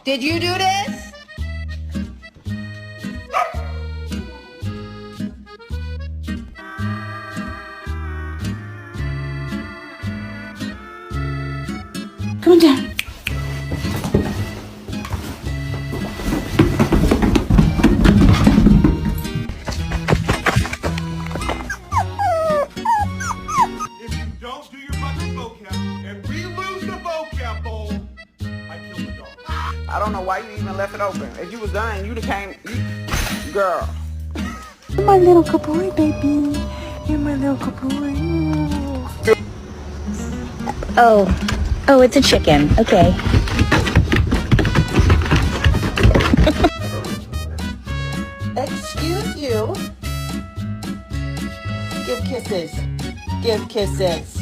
Did you do this? Come on down. If you don't do your fucking vocab and we lose the vocab bowl, I kill the dog. I don't know why you even left it open. If you was done, you'd have came. Girl. You're my little good boy, baby. You're my little good boy. Oh, it's a chicken. Okay. Excuse you. Give kisses. Give kisses.